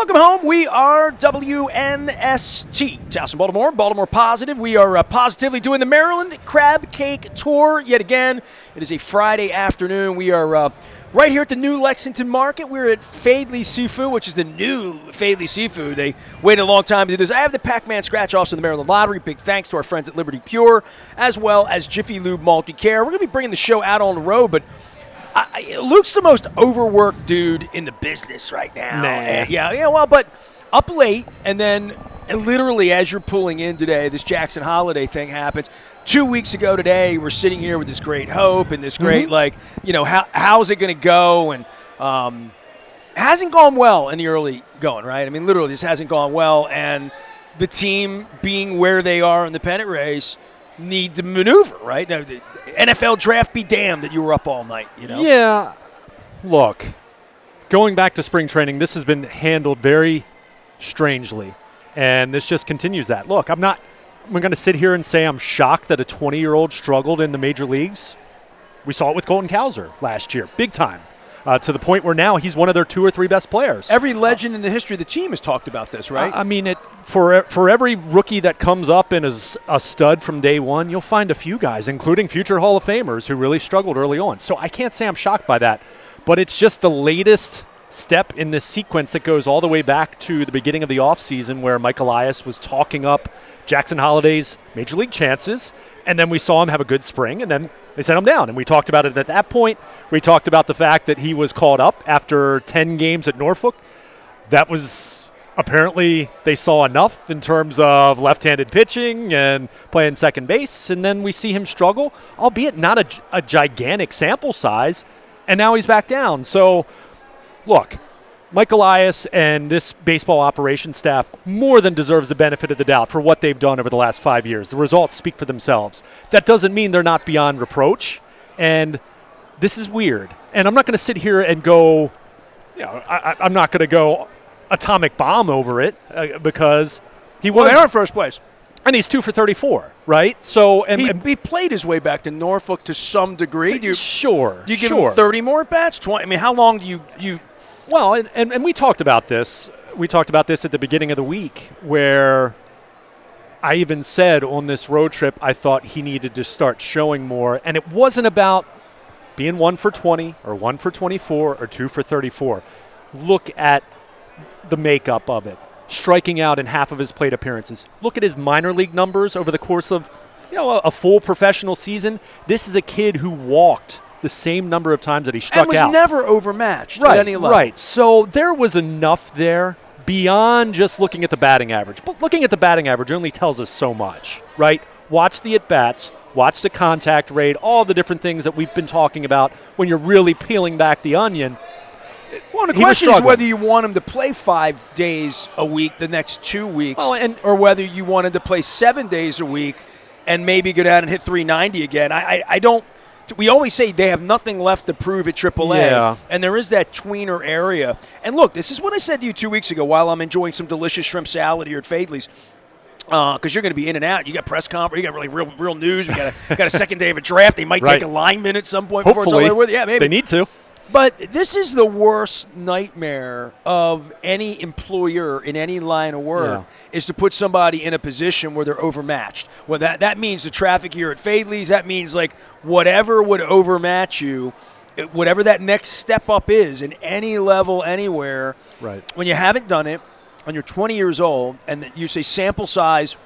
Welcome home. We are WNST, Towson, Baltimore, Baltimore Positive. We are positively doing the Maryland Crab Cake Tour yet again. It is a Friday afternoon. We are right here at the new Lexington Market. We're at Fadley Seafood, which is the new Fadley Seafood. They waited a long time to do this. I have the Pac-Man scratch-offs in the Maryland Lottery. Big thanks to our friends at Liberty Pure, as well as Jiffy Lube Multi-Care. We're going to be bringing the show out on the road, but Luke's the most overworked dude in the business right now. But up late, and then literally as you're pulling in today, this Jackson Holliday thing happens. 2 weeks ago today, we're sitting here with this great hope and this great, how's it going to go? And hasn't gone well in the early going, right? I mean, literally, this hasn't gone well. And the team being where they are in the pennant race need to maneuver, right? Now, the NFL draft be damned that you were up all night, you know? Yeah. Look, going back to spring training, this has been handled very strangely. And this just continues that. Look, I'm going to sit here and say I'm shocked that a 20-year-old struggled in the major leagues. We saw it with Colton Cowser last year, big time, to the point where now he's one of their 2 or 3 best players. Every legend in the history of the team has talked about this, right? For every rookie that comes up and is a stud from day one, you'll find a few guys, including future Hall of Famers, who really struggled early on. So I can't say I'm shocked by that, but it's just the latest step in this sequence that goes all the way back to the beginning of the offseason where Mike Elias was talking up Jackson Holliday's major league chances, and then we saw him have a good spring, and then they sent him down. And we talked about it at that point. We talked about the fact that he was called up after 10 games at Norfolk. That was apparently they saw enough in terms of left-handed pitching and playing second base, and then we see him struggle, albeit not a gigantic sample size, and now he's back down. So look, Mike Elias and this baseball operations staff more than deserves the benefit of the doubt for what they've done over the last 5 years. The results speak for themselves. That doesn't mean they're not beyond reproach, and this is weird. And I'm not going to sit here and go, I'm not going to go atomic bomb over it because he was. Well, they're in first place. And he's 2 for 34, right? So he played his way back to Norfolk to some degree. Sure. Do you give him 30 more at bats? 20? I mean, how long do you Well, and we talked about this. We talked about this at the beginning of the week where I even said on this road trip I thought he needed to start showing more. And it wasn't about being 1 for 20 or 1 for 24 or 2 for 34. Look at the makeup of it. Striking out in half of his plate appearances. Look at his minor league numbers over the course of a full professional season. This is a kid who walked the same number of times that he struck out. And was never overmatched at any level. Right. So there was enough there beyond just looking at the batting average. But looking at the batting average only tells us so much, right? Watch the at-bats, watch the contact rate, all the different things that we've been talking about when you're really peeling back the onion. Well, the question is whether you want him to play 5 days a week the next 2 weeks, or whether you want him to play 7 days a week and maybe go down and hit 390 again. I don't. We always say they have nothing left to prove at AAA, and there is that tweener area. And look, this is what I said to you 2 weeks ago while I'm enjoying some delicious shrimp salad here at Fadley's, because you're going to be in and out. You got press conference, you got really real news. We got a second day of a draft. They might take a lineman at some point before it's all over with. Yeah, maybe they need to. But this is the worst nightmare of any employer in any line of work is to put somebody in a position where they're overmatched. Well, that means the traffic here at Fadley's. That means like whatever would overmatch you, whatever that next step up is in any level, anywhere. Right. When you haven't done it, when you're 20 years old, and you say sample size.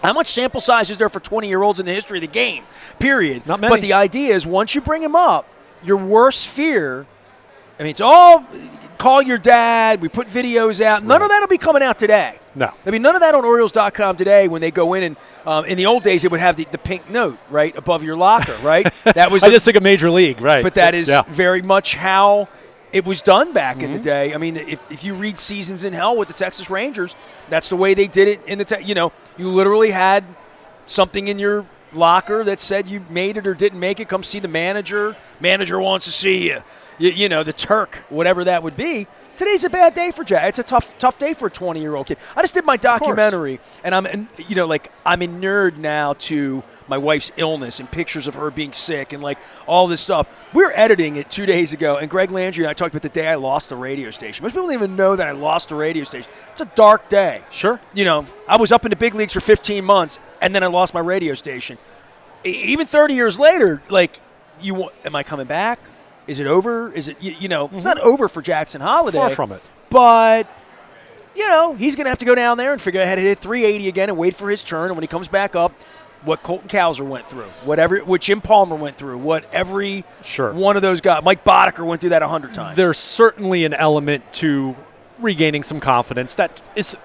How much sample size is there for 20-year-olds in the history of the game? Period. Not many. But the idea is once you bring them up, your worst fear, I mean, it's all call your dad, we put videos out. None of that will be coming out today. No. I mean, none of that on Orioles.com today when they go in and in the old days, it would have the pink note, right, above your locker, right? That was I just think of Major League, right. But that is very much how it was done back in the day. I mean, if you read Seasons in Hell with the Texas Rangers, that's the way they did it in the you literally had something in your locker that said you made it or didn't make it. Come see the manager. Manager wants to see you. the Turk, whatever that would be. Today's a bad day for Jack. It's a tough day for a 20-year-old kid. I just did my documentary, and I'm inured now to my wife's illness and pictures of her being sick and all this stuff. We were editing it 2 days ago, and Greg Landry and I talked about the day I lost the radio station. Most people don't even know that I lost the radio station. It's a dark day. Sure. I was up in the big leagues for 15 months, and then I lost my radio station. Even 30 years later, am I coming back? Is it over? Is it, it's not over for Jackson Holliday. Far from it. But, he's going to have to go down there and figure out how to hit 380 again and wait for his turn. And when he comes back up, what Colton Cowser went through, what Jim Palmer went through, what every one of those guys, Mike Boddicker went through that 100 times. There's certainly an element to regaining some confidence that is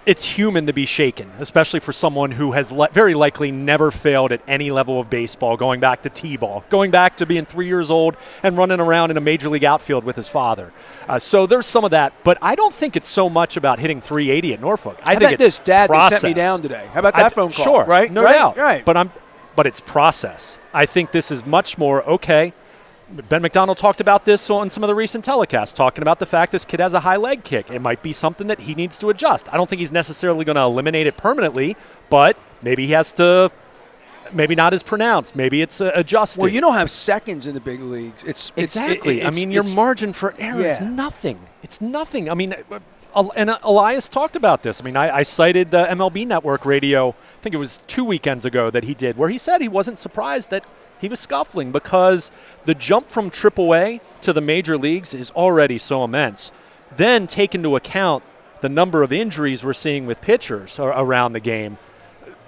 it's human to be shaken, especially for someone who has very likely never failed at any level of baseball, going back to T-ball, going back to being 3 years old and running around in a major league outfield with his father. So there's some of that, but I don't think it's so much about hitting 380 at Norfolk. I think it's Dad, process. They sent me down today. How about that phone call? Sure, right? No doubt. Right. But it's process. I think this is much more, okay, Ben McDonald talked about this on some of the recent telecasts, talking about the fact this kid has a high leg kick. It might be something that he needs to adjust. I don't think he's necessarily going to eliminate it permanently, but maybe he has to, maybe not as pronounced. Maybe it's adjusted. Well, you don't have seconds in the big leagues. Exactly. Your margin for error is nothing. It's nothing. And Elias talked about this. I cited the MLB Network radio, I think it was 2 weekends ago that he did, where he said he wasn't surprised that he was scuffling because the jump from AAA to the major leagues is already so immense. Then take into account the number of injuries we're seeing with pitchers around the game.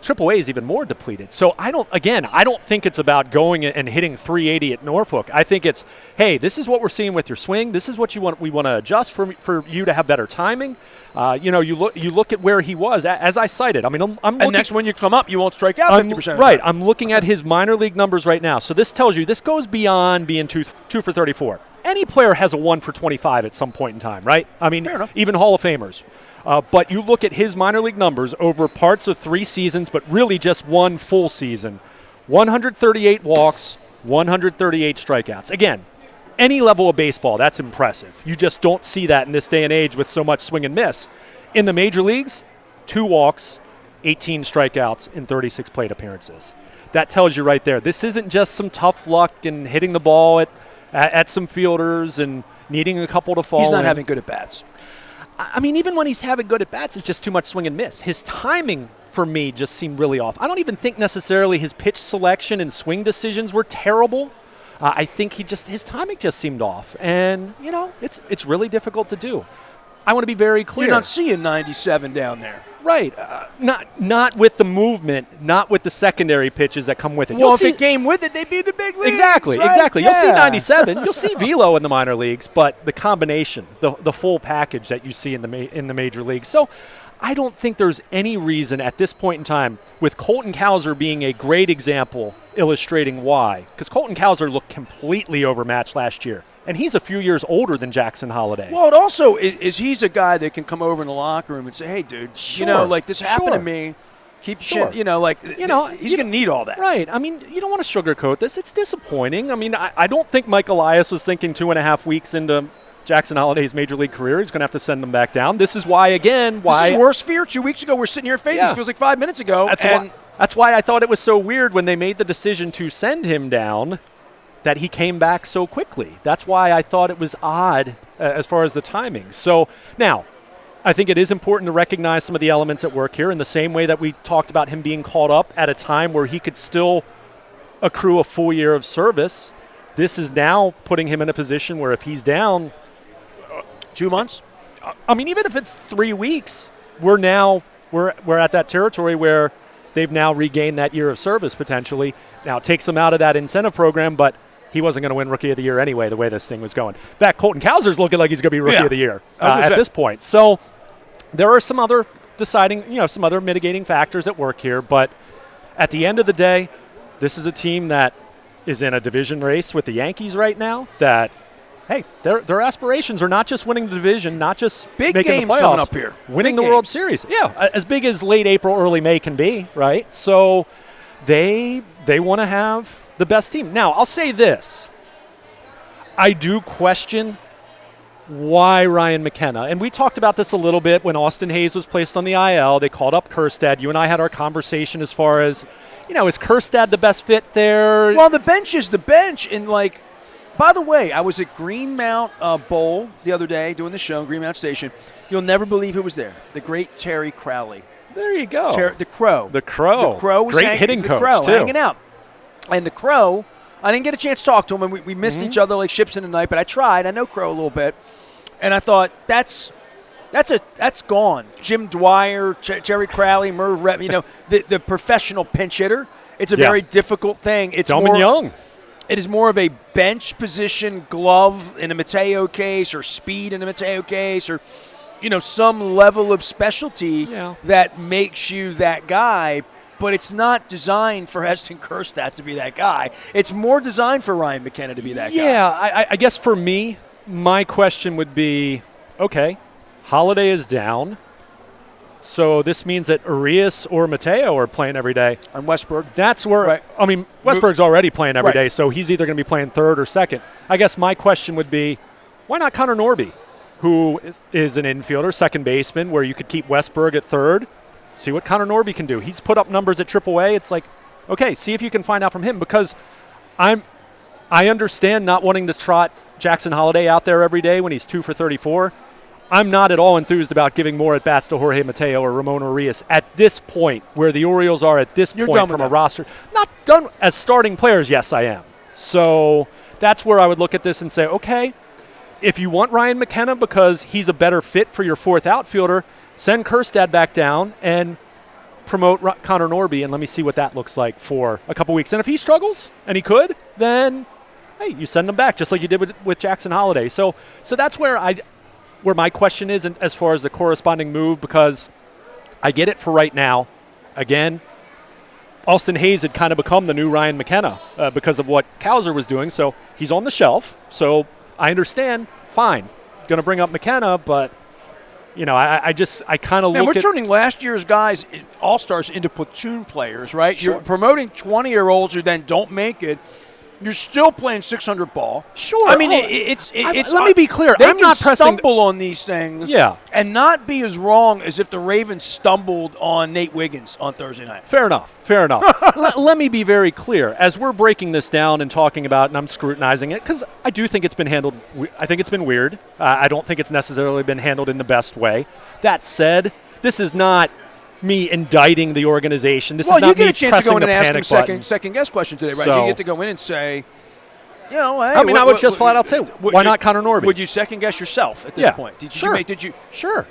AAA is even more depleted. So I don't think it's about going and hitting 380 at Norfolk. I think it's, hey, this is what we're seeing with your swing. This is what we want to adjust for you to have better timing. You look at where he was, as I cited. I'm looking, and next when you come up, you won't strike out 50%. Right. I'm looking at his minor league numbers right now. So this tells you this goes beyond being 2 for 34. Any player has a 1 for 25 at some point in time, right? Fair enough. Even Hall of Famers. But you look at his minor league numbers over parts of 3 seasons, but really just 1 full season. 138 walks, 138 strikeouts. Again, any level of baseball, that's impressive. You just don't see that in this day and age with so much swing and miss. In the major leagues, 2 walks, 18 strikeouts in 36 plate appearances. That tells you right there. This isn't just some tough luck and hitting the ball at some fielders and needing a couple to fall in. He's not having good at-bats. Even when he's having good at-bats, it's just too much swing and miss. His timing, for me, just seemed really off. I don't even think necessarily his pitch selection and swing decisions were terrible. I think his timing just seemed off. And, it's really difficult to do. I want to be very clear. You're not seeing 97 down there. Right. Not with the movement, not with the secondary pitches that come with it. Well, if it came with it, they'd be in the big leagues. Exactly, right? exactly. Yeah. You'll see 97. You'll see velo in the minor leagues, but the combination, the full package that you see in the major leagues. So I don't think there's any reason at this point in time, with Colton Cowser being a great example illustrating why, because Colton Cowser looked completely overmatched last year. And he's a few years older than Jackson Holliday. Well, it also is he's a guy that can come over in the locker room and say, hey, dude, this happened to me. Keep shit, he's going to need all that. Right. You don't want to sugarcoat this. It's disappointing. I don't think Mike Elias was thinking 2.5 weeks into Jackson Holliday's major league career he's going to have to send him back down. This is why. This is worse fear. 2 weeks ago, we're sitting here facing. It feels like 5 minutes ago. That's why I thought it was so weird when they made the decision to send him down that he came back so quickly. That's why I thought it was odd as far as the timing. So now, I think it is important to recognize some of the elements at work here in the same way that we talked about him being called up at a time where he could still accrue a full year of service. This is now putting him in a position where if he's down 2 months, even if it's 3 weeks, we're at that territory where they've now regained that year of service potentially. Now it takes him out of that incentive program, but he wasn't going to win Rookie of the Year anyway, the way this thing was going. In fact, Colton Cowser's looking like he's going to be Rookie of the Year at this point. So there are some other some other mitigating factors at work here. But at the end of the day, this is a team that is in a division race with the Yankees right now that, hey, their aspirations are not just winning the division, not just big making games the playoffs, coming up here. Winning the World Series. Yeah, as big as late April, early May can be, right? So they want to have the best team. Now, I'll say this. I do question why Ryan McKenna. And we talked about this a little bit when Austin Hayes was placed on the IL. They called up Kerstad. You and I had our conversation as far as, is Kerstad the best fit there? Well, the bench is the bench. And, by the way, I was at Greenmount Bowl the other day doing the show in Greenmount Station. You'll never believe who was there. The great Terry Crowley. There you go. The Crow. The Crow. The Crow was great hitting coach, Crow, too. hanging out. And the Crow, I didn't get a chance to talk to him, and we missed each other like ships in the night, but I tried. I know Crow a little bit. And I thought, that's gone. Jim Dwyer, Terry Crowley, Merv Rep, the professional pinch hitter. It's a very difficult thing. It's Delman Young. It is more of a bench position glove in a Mateo case or speed in a Mateo case or, some level of specialty that makes you that guy. But it's not designed for Heston Kjerstad to be that guy. It's more designed for Ryan McKenna to be that guy. Yeah, I guess for me, my question would be, okay, Holliday is down. So this means that Urias or Mateo are playing every day. And Westberg. That's where, Westberg's already playing every day, so he's either going to be playing third or second. I guess my question would be, why not Connor Norby, who is an infielder, second baseman, where you could keep Westberg at third? See what Connor Norby can do. He's put up numbers at AAA. It's like, okay, see if you can find out from him, because I understand not wanting to trot Jackson Holliday out there every day when he's 2 for 34. I'm not at all enthused about giving more at-bats to Jorge Mateo or Ramon Urias at this point, where the Orioles are at this point from a roster. Not done as starting players, yes, I am. So that's where I would look at this and say, okay, if you want Ryan McKenna because he's a better fit for your fourth outfielder, send Kjerstad back down and promote Connor Norby, and let me see what that looks like for a couple weeks. And if he struggles, and he could, then, hey, you send him back, just like you did with Jackson Holliday. So that's where my question is, and as far as the corresponding move, because I get it for right now. Again, Austin Hayes had kind of become the new Ryan McKenna because of what Cowser was doing, so he's on the shelf. So I understand, fine, going to bring up McKenna, but I kind of look at... we're turning last year's guys, all-stars, into platoon players, right? Sure. You're promoting 20-year-olds who then don't make it. You're still playing 600 ball. Sure. I mean, it's let me be clear. They I'm not pressing... stumble on these things and not be as wrong as if the Ravens stumbled on Nate Wiggins on Thursday night. Fair enough. Let me be very clear. As we're breaking this down and talking about, and I'm scrutinizing it, because I do think it's been handled, I think it's been weird. I don't think it's necessarily been handled in the best way. That said, this is not me indicting the organization. This is not me pressing a panic button. Well, you get a chance to go in and ask him second-guess question today, right? You get to go in and say, hey, I would just flat out say, why not Connor Norby? Would you second-guess yourself at this point? Sure. Sure.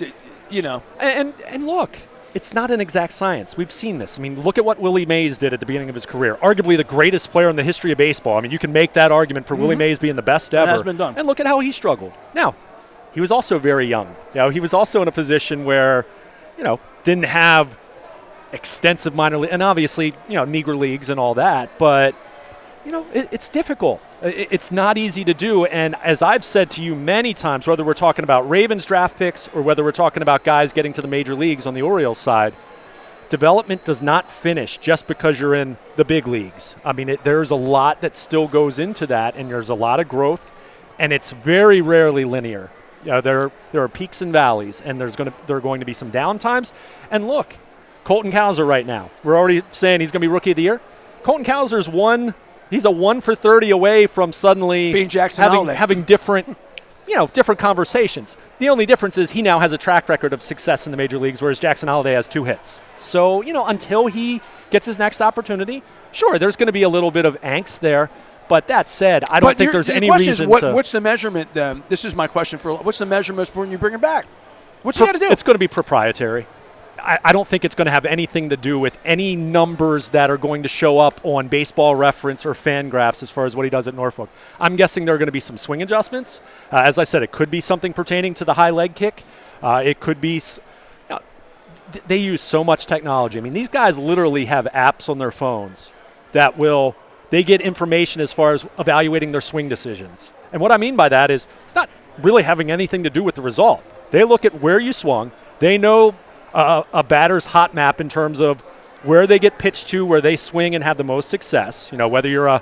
And look, it's not an exact science. We've seen this. I mean, look at what Willie Mays did at the beginning of his career. Arguably the greatest player in the history of baseball. I mean, you can make that argument for Willie Mays being the best ever. It has been done. And look at how he struggled. Now, he was also very young. He was also in a position where, didn't have extensive minor league, and obviously, Negro leagues and all that, but, it's difficult. It's not easy to do, and as I've said to you many times, whether we're talking about Ravens draft picks or whether we're talking about guys getting to the major leagues on the Orioles side, development does not finish just because you're in the big leagues. I mean, there's a lot that still goes into that, and there's a lot of growth, and it's very rarely linear. There are peaks and valleys, and there are going to be some down times. And look, Colton Cowser right now, we're already saying he's going to be Rookie of the Year. Colton Cowser's he's a 1 for 30 away from suddenly being Jackson having different conversations. The only difference is he now has a track record of success in the major leagues, whereas Jackson Holliday has 2 hits. So, until he gets his next opportunity, sure, there's going to be a little bit of angst there. But that said, I don't think there's any reason to... What's the measurement then? This is my question what's the measurement for when you bring him back? What's he got to do? It's going to be proprietary. I don't think it's going to have anything to do with any numbers that are going to show up on Baseball Reference or Fangraphs as far as what he does at Norfolk. I'm guessing there are going to be some swing adjustments. As I said, it could be something pertaining to the high leg kick. It could be... they use so much technology. I mean, these guys literally have apps on their phones that will... They get information as far as evaluating their swing decisions. And what I mean by that is it's not really having anything to do with the result. They look at where you swung. They know a batter's hot map in terms of where they get pitched to, where they swing and have the most success. Whether you're a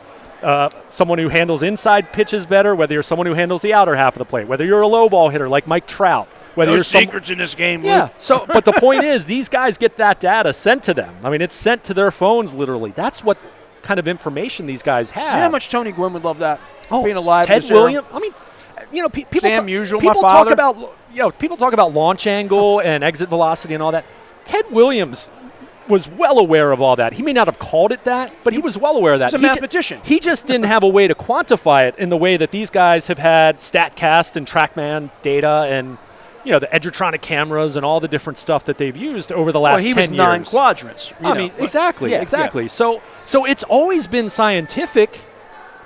someone who handles inside pitches better, whether you're someone who handles the outer half of the plate, whether you're a low ball hitter like Mike Trout, whether you're secrets in this game. Yeah. Luke. So, but the point is, these guys get that data sent to them. I mean, it's sent to their phones literally. That's what kind of information these guys have. You know how much Tony Gwynn would love that? Being alive. Ted Williams. I mean, people. Sam Musial, people my father. talk about people talk about launch angle and exit velocity and all that. Ted Williams was well aware of all that. He may not have called it that, but he was well aware of that. He's a mathematician. He just didn't have a way to quantify it in the way that these guys have had StatCast and TrackMan data and the Edgertronic cameras and all the different stuff that they've used over the last 10 years. He was 9 quadrants. Exactly. Yeah. So it's always been scientific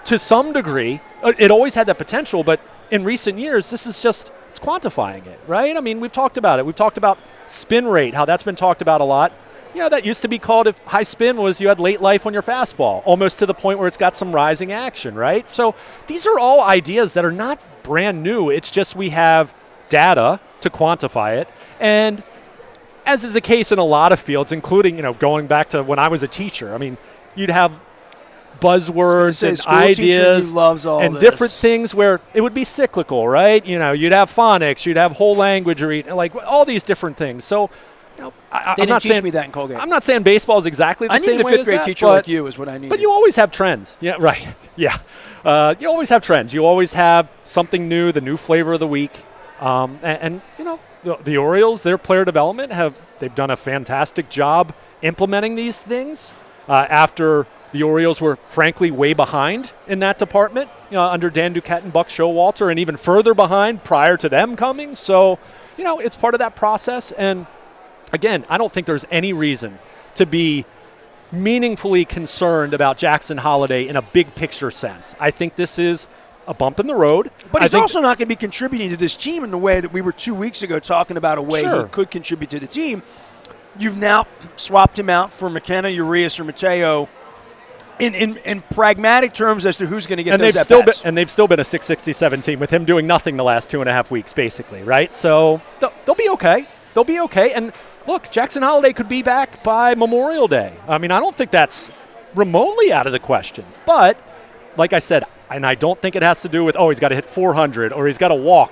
to some degree. It always had that potential, but in recent years, this is just it's quantifying it, right? I mean, we've talked about it. We've talked about spin rate, how that's been talked about a lot. That used to be called, if high spin was you had late life on your fastball, almost to the point where it's got some rising action, right? So these are all ideas that are not brand new. It's just we have data to quantify it. And as is the case in a lot of fields, including, going back to when I was a teacher, I mean, you'd have buzzwords and ideas and different things where it would be cyclical, right? You'd have phonics, you'd have whole language reading, like all these different things. So, I'm not saying me that in Colgate. I'm not saying baseball is exactly the same way. I need a 5th grade teacher like you is what I need. But you always have trends. Yeah, right. Yeah. You always have trends. You always have something new, the new flavor of the week. The Orioles, their player development, they've done a fantastic job implementing these things after the Orioles were, frankly, way behind in that department under Dan Duquette and Buck Showalter, and even further behind prior to them coming. So, it's part of that process. And again, I don't think there's any reason to be meaningfully concerned about Jackson Holliday in a big picture sense. I think this is a bump in the road. But he's also not going to be contributing to this team in the way that we were 2 weeks ago talking about a way he could contribute to the team. You've now swapped him out for McKenna, Urias, or Mateo in pragmatic terms as to who's going to get those at-bats. And they've still been a 667 team with him doing nothing the last 2.5 weeks, basically, right? So they'll be okay. They'll be okay. And look, Jackson Holliday could be back by Memorial Day. I mean, I don't think that's remotely out of the question. But, like I said, and I don't think it has to do with, he's got to hit 400 or he's got to walk,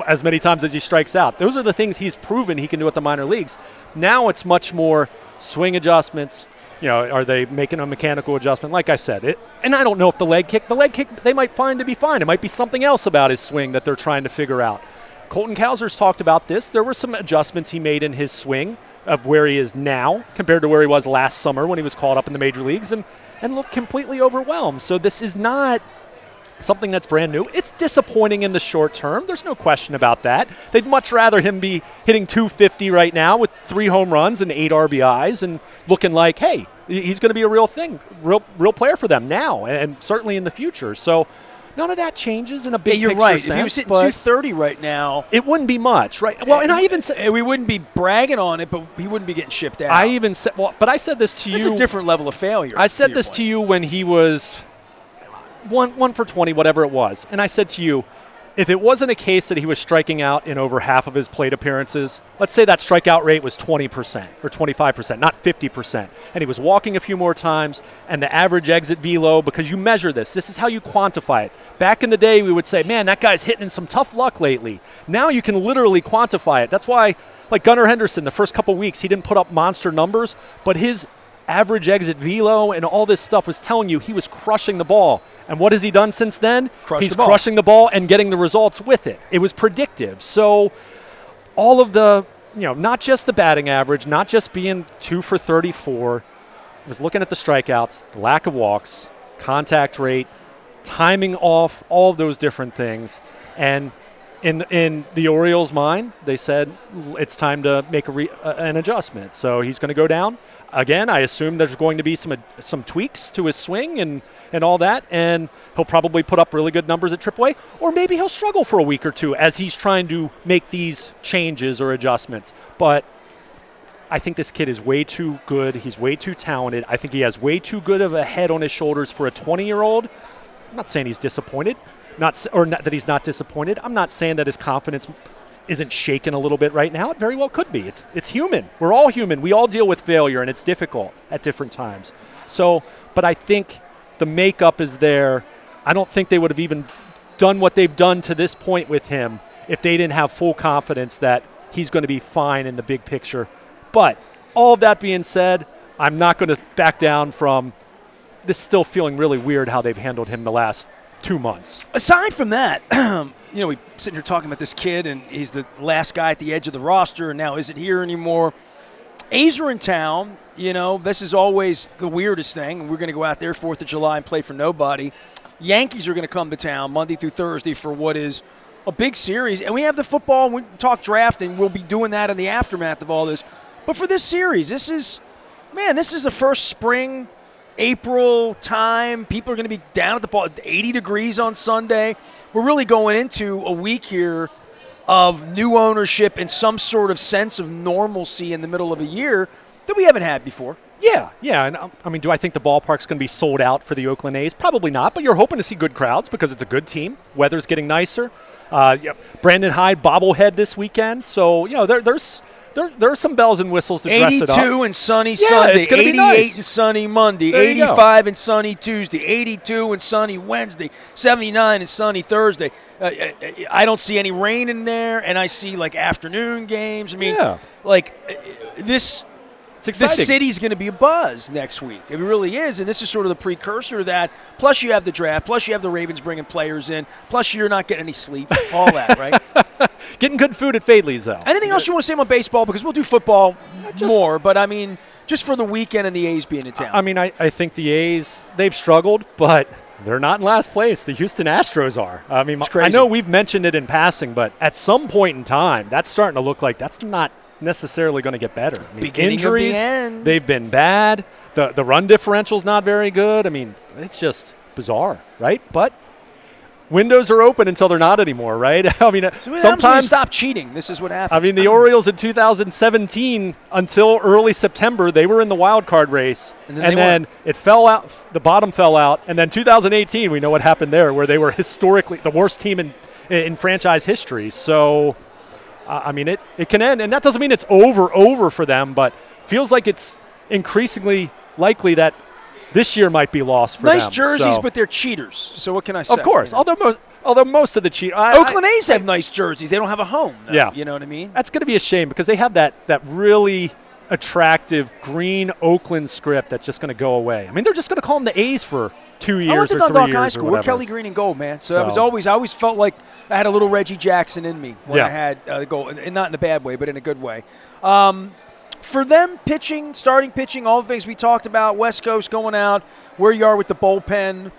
as many times as he strikes out. Those are the things he's proven he can do at the minor leagues. Now it's much more swing adjustments. Are they making a mechanical adjustment? Like I said, and I don't know if the leg kick they might find to be fine. It might be something else about his swing that they're trying to figure out. Colton Cowser's talked about this. There were some adjustments he made in his swing of where he is now compared to where he was last summer when he was called up in the major leagues and looked completely overwhelmed. So this is not something that's brand new. It's disappointing in the short term. There's no question about that. They'd much rather him be hitting 250 right now with 3 home runs and 8 RBIs and looking like, hey, he's going to be a real real player for them now and certainly in the future. So none of that changes in a big picture right. sense. If he was hitting 230 right now, it wouldn't be much, right? Well, and I even said we wouldn't be bragging on it, but he wouldn't be getting shipped out. I even said, but I said this to you. It's a different level of failure. I said this to you when he was 1 for 20, whatever it was, and I said to you, if it wasn't a case that he was striking out in over half of his plate appearances, let's say that strikeout rate was 20% or 25%, not 50%, and he was walking a few more times, and the average exit velo, because you measure this is how you quantify it. Back in the day, we would say, man, that guy's hitting some tough luck lately. Now you can literally quantify it. That's why, like Gunnar Henderson, the first couple weeks, he didn't put up monster numbers, but his average exit velo and all this stuff was telling you he was crushing the ball. And what has he done since then? He's crushing the ball and getting the results with it. It was predictive. So all of the, not just the batting average, not just being 2 for 34, was looking at the strikeouts, the lack of walks, contact rate, timing off, all of those different things. And in the Orioles' mind, they said it's time to make an adjustment. So he's going to go down. Again, I assume there's going to be some tweaks to his swing and all that, and he'll probably put up really good numbers at AAA, or maybe he'll struggle for a week or two as he's trying to make these changes or adjustments. But I think this kid is way too good. He's way too talented. I think he has way too good of a head on his shoulders for a 20-year-old. I'm not saying he's disappointed, not that he's not disappointed. I'm not saying that his confidence isn't shaken a little bit right now. It very well could be. It's human. We're all human. We all deal with failure, and it's difficult at different times. So, but I think The makeup is there. I don't think they would have even done what they've done to this point with him if they didn't have full confidence that he's going to be fine in the big picture. But all of that being said, I'm not going to back down from this still feeling really weird how they've handled him the last 2 months. Aside from that, we're sitting here talking about this kid, and he's the last guy at the edge of the roster, and now isn't here anymore. A's are in town. This is always the weirdest thing. We're going to go out there 4th of July and play for nobody. Yankees are going to come to town Monday through Thursday for what is a big series. And we have the football, and we talk drafting. We'll be doing that in the aftermath of all this. But for this series, this is the first spring, April time. People are going to be down at the ball, 80 degrees on Sunday. We're really going into a week here of new ownership and some sort of sense of normalcy in the middle of a year that we haven't had before. Yeah. And do I think the ballpark's going to be sold out for the Oakland A's? Probably not, but you're hoping to see good crowds because it's a good team. Weather's getting nicer. Brandon Hyde bobblehead this weekend, so there's some bells and whistles to dress it up. 82 and sunny Sunday, it's gonna 88 be nice. and sunny Monday, 85 and sunny Tuesday, 82 and sunny Wednesday, 79 and sunny Thursday. I don't see any rain in there, and I see afternoon games. This. It's exciting. The city's going to be a buzz next week. It really is, and this is sort of the precursor to that. Plus, you have the draft. Plus, you have the Ravens bringing players in. Plus, you're not getting any sleep. All that, right? Getting good food at Fadley's, though. Anything else you want to say about baseball? Because we'll do football more, but just for the weekend and the A's being in town. I think the A's, they've struggled, but they're not in last place. The Houston Astros are. It's crazy. I know we've mentioned it in passing, but at some point in time, that's starting to look like that's not necessarily going to get better. Beginning injuries, of the end. They've been bad. The run differential's not very good. It's just bizarre, right? But windows are open until they're not anymore, right? Sometimes you stop cheating. This is what happens. The Orioles in 2017 until early September, they were in the wild card race, and then it fell out. The bottom fell out, and then 2018, we know what happened there, where they were historically the worst team in franchise history. So. It can end, and that doesn't mean it's over for them, but feels like it's increasingly likely that this year might be lost for them. Nice jerseys, but they're cheaters. So what can I say? Of course, although most of the Oakland A's have nice jerseys. They don't have a home, though. Yeah. You know what I mean? That's going to be a shame because they have that really attractive green Oakland script that's just going to go away. They're just going to call them the A's for 2 years or 3 years. I went to Dundalk High School. We're Kelly green and gold, man. So I always felt like I had a little Reggie Jackson in me when I had gold, and not in a bad way, but in a good way. For them, pitching, starting pitching, all the things we talked about, West Coast going out, where you are with the bullpen.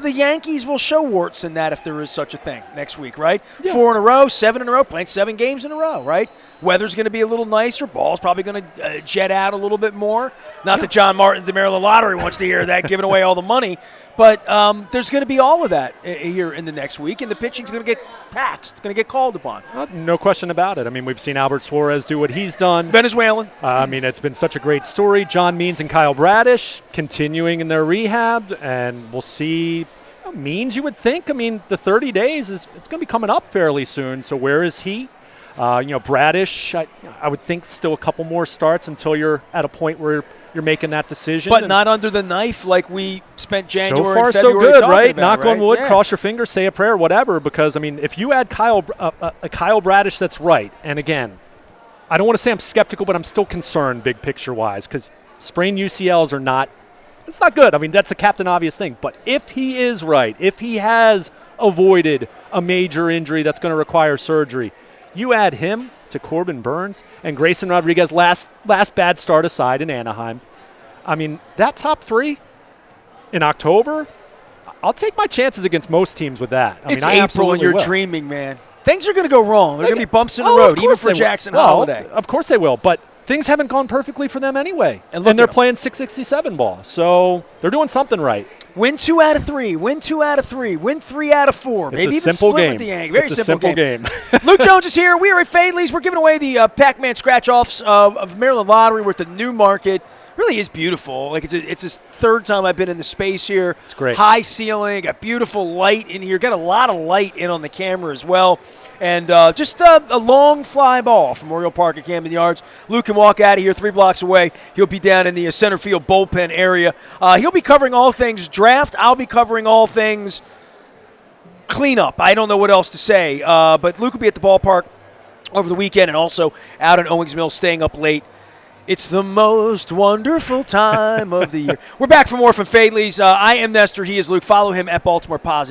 The Yankees will show warts in that if there is such a thing next week, right? Yeah. 4 in a row, 7 in a row, playing 7 games in a row, right? Weather's going to be a little nicer. Ball's probably going to jet out a little bit more. Not that John Martin, the Maryland Lottery, wants to hear that, giving away all the money. But there's going to be all of that here in the next week, and the pitching's going to get taxed. It's going to get called upon. No question about it. We've seen Albert Suarez do what he's done. Venezuelan. It's been such a great story. John Means and Kyle Bradish continuing in their rehab, and we'll see. Means, you would think. The 30 days it's going to be coming up fairly soon. So where is he? Bradish, I would think still a couple more starts until you're at a point where you're making that decision. But not under the knife like we spent January so far, and February so good, talking right? about, Knock right? on wood, Yeah. cross your fingers, say a prayer, whatever. Because, if you add Kyle Bradish that's right, and again, I don't want to say I'm skeptical, but I'm still concerned big picture-wise because sprained UCLs are not – it's not good. That's a captain obvious thing. But if he is right, if he has avoided a major injury that's going to require surgery, you add him to Corbin Burns and Grayson Rodriguez last bad start aside in Anaheim. That top 3 in October, I'll take my chances against most teams with that. It's April and you're dreaming, man. Things are going to go wrong. There are going to be bumps in the road, even for Jackson Holliday. Of course they will, but things haven't gone perfectly for them anyway. And they're playing 667 ball, so they're doing something right. Win 2 out of 3. Win 2 out of 3. Win 3 out of 4. It's Maybe a even simple split game. With the Yankees. Very it's a simple game. Luke Jones is here. We are at Fadley's. We're giving away the Pac-Man scratch-offs of Maryland Lottery. We're at the New Market. really is beautiful. Like it's his third time I've been in the space here. It's great. High ceiling, got beautiful light in here. Got a lot of light in on the camera as well. And just a long fly ball from Oriole Park at Camden Yards. Luke can walk out of here 3 blocks away. He'll be down in the center field bullpen area. He'll be covering all things draft. I'll be covering all things cleanup. I don't know what else to say. But Luke will be at the ballpark over the weekend and also out in Owings Mills staying up late. It's the most wonderful time of the year. We're back for more from Fadley's. I am Nestor. He is Luke. Follow him at Baltimore Positive.